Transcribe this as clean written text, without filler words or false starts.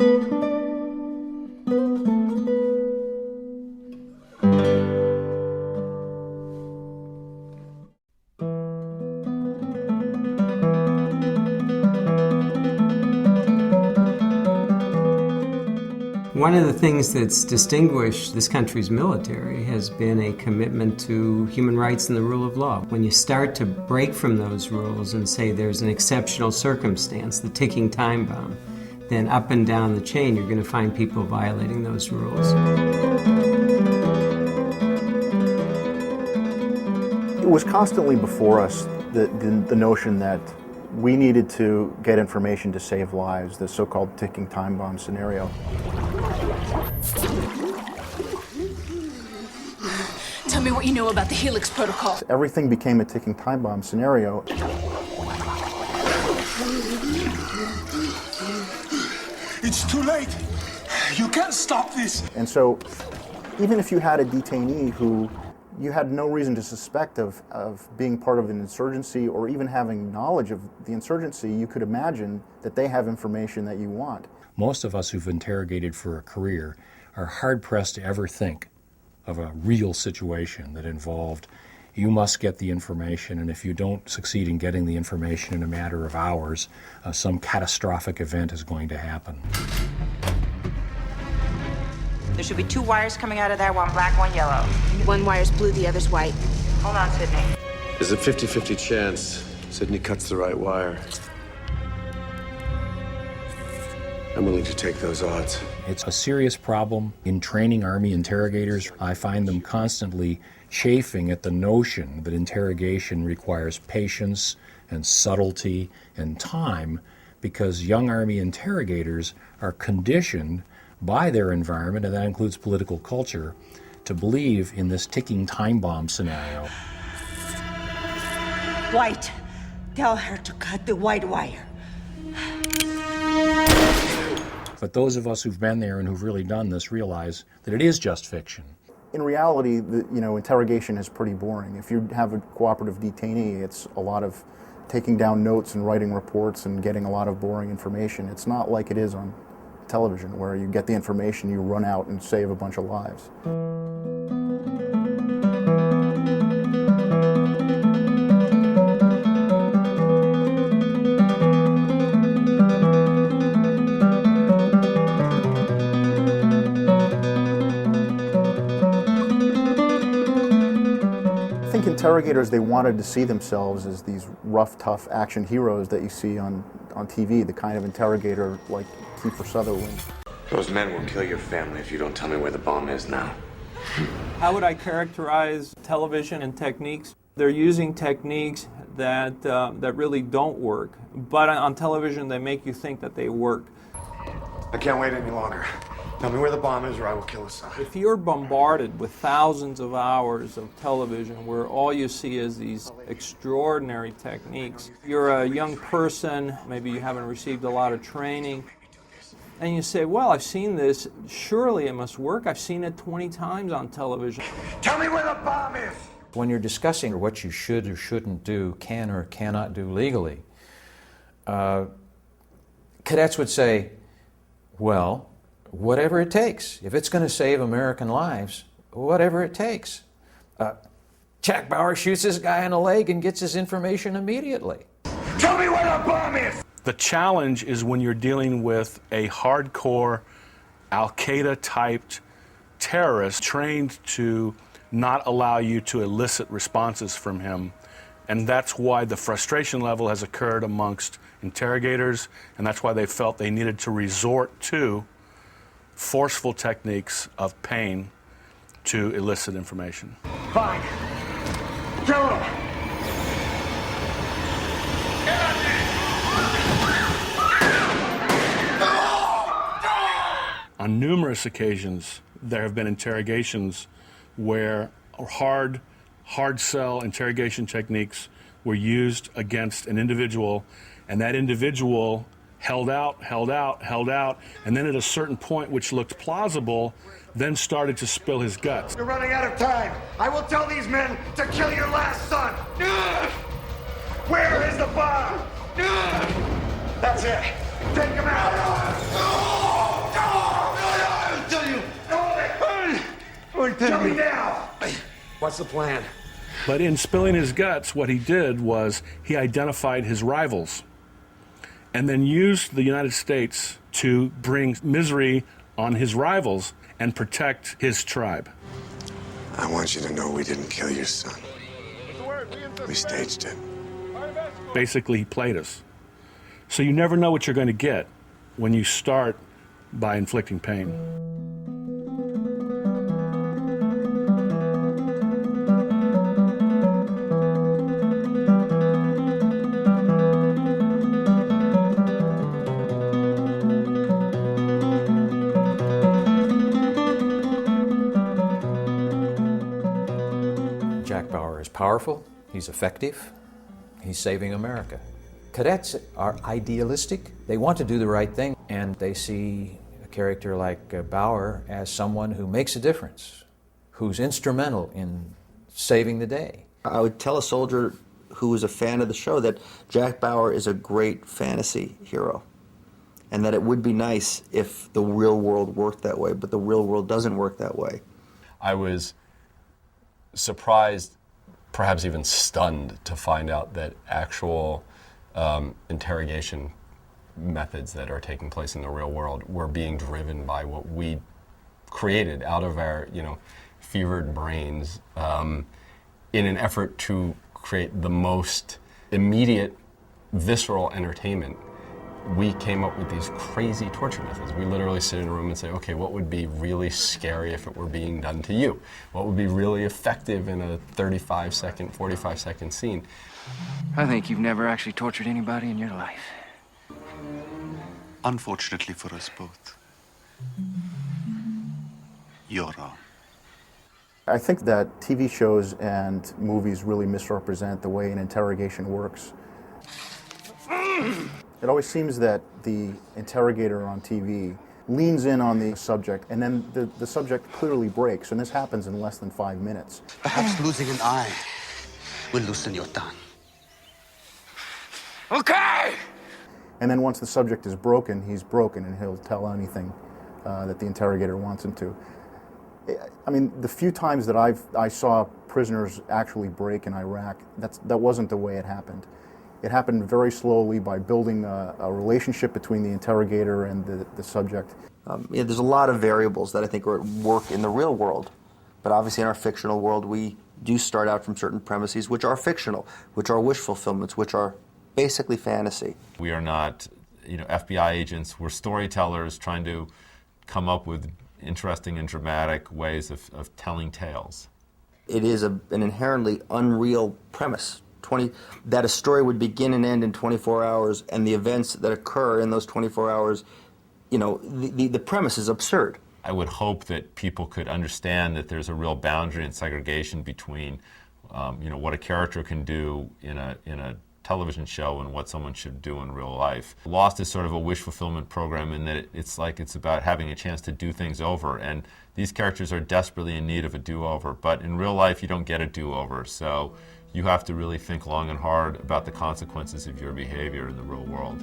One of the things that's distinguished this country's military has been a commitment to human rights and the rule of law. When you start to break from those rules and say there's an exceptional circumstance, the ticking time bomb, then up and down the chain you're going to find people violating those rules. It was constantly before us the notion that we needed to get information to save lives, the so-called ticking time bomb scenario. Tell me what you know about the Helix Protocol. Everything became a ticking time bomb scenario. It's too late. You can't stop this. And so, even if you had a detainee who you had no reason to suspect of being part of an insurgency or even having knowledge of the insurgency, you could imagine that they have information that you want. Most of us who've interrogated for a career are hard-pressed to ever think of a real situation that involved you must get the information, and if you don't succeed in getting the information in a matter of hours, some catastrophic event is going to happen. There should be 2 wires coming out of there, one black, one yellow. One wire's blue, the other's white. Hold on, Sydney. There's a 50-50 chance Sydney cuts the right wire. I'm willing to take those odds. It's a serious problem in training Army interrogators. I find them constantly chafing at the notion that interrogation requires patience and subtlety and time, because young Army interrogators are conditioned by their environment, and that includes political culture, to believe in this ticking time bomb scenario. White, tell her to cut the white wire. But those of us who've been there and who've really done this realize that it is just fiction. In reality, interrogation is pretty boring. If you have a cooperative detainee, it's a lot of taking down notes and writing reports and getting a lot of boring information. It's not like it is on television, where you get the information, you run out and save a bunch of lives. I think interrogators, they wanted to see themselves as these rough, tough action heroes that you see on TV, the kind of interrogator like Kiefer Sutherland. Those men will kill your family if you don't tell me where the bomb is now. How would I characterize television and techniques? They're using techniques that really don't work, but on television they make you think that they work. I can't wait any longer. Tell me where the bomb is or I will kill Assad. If you're bombarded with thousands of hours of television where all you see is these extraordinary techniques, you're a young person, maybe you haven't received a lot of training, and you say, well, I've seen this, surely it must work. I've seen it 20 times on television. Tell me where the bomb is! When you're discussing what you should or shouldn't do, can or cannot do legally, cadets would say, well, whatever it takes. If it's going to save American lives, whatever it takes. Jack Bauer shoots this guy in the leg and gets his information immediately. Tell me where the bomb is! The challenge is when you're dealing with a hardcore Al-Qaeda-typed terrorist trained to not allow you to elicit responses from him. And that's why the frustration level has occurred amongst interrogators, and that's why they felt they needed to resort to forceful techniques of pain to elicit information. Fine. Kill him! On numerous occasions, there have been interrogations where hard cell interrogation techniques were used against an individual, and that individual held out, and then at a certain point, which looked plausible, then started to spill his guts. You're running out of time. I will tell these men to kill your last son. Where is the bomb? That's it. Take him out. Or tell me now! What's the plan? But in spilling his guts, what he did was he identified his rivals and then used the United States to bring misery on his rivals and protect his tribe. I want you to know we didn't kill your son. We staged it. Basically, he played us. So you never know what you're going to get when you start by inflicting pain. Jack Bauer is powerful, he's effective, he's saving America. Cadets are idealistic. They want to do the right thing, and they see a character like Bauer as someone who makes a difference, who's instrumental in saving the day. I would tell a soldier who was a fan of the show that Jack Bauer is a great fantasy hero, and that it would be nice if the real world worked that way, but the real world doesn't work that way. I was surprised, perhaps even stunned, to find out that actual interrogation methods that are taking place in the real world were being driven by what we created out of our, fevered brains in an effort to create the most immediate, visceral entertainment. We came up with these crazy torture methods. We literally sit in a room and say, okay, what would be really scary if it were being done to you? What would be really effective in a 35-second, 45-second scene? I think you've never actually tortured anybody in your life. Unfortunately for us both, you're wrong. I think that TV shows and movies really misrepresent the way an interrogation works. It always seems that the interrogator on TV leans in on the subject, and then the subject clearly breaks, and this happens in less than 5 minutes. Perhaps losing an eye will loosen your tongue. Okay! And then once the subject is broken, he's broken, and he'll tell anything that the interrogator wants him to. I mean, the few times that I saw prisoners actually break in Iraq, that wasn't the way it happened. It happened very slowly by building a relationship between the interrogator and the subject. There's a lot of variables that I think are at work in the real world, but obviously in our fictional world we do start out from certain premises which are fictional, which are wish fulfillments, which are basically fantasy. We are not, FBI agents. We're storytellers trying to come up with interesting and dramatic ways of telling tales. It is an inherently unreal premise. That a story would begin and end in 24 hours, and the events that occur in those 24 hours, the premise is absurd. I would hope that people could understand that there's a real boundary and segregation between, what a character can do in a television show and what someone should do in real life. Lost is sort of a wish fulfillment program in that it's about having a chance to do things over, and these characters are desperately in need of a do-over, but in real life you don't get a do-over, so you have to really think long and hard about the consequences of your behavior in the real world.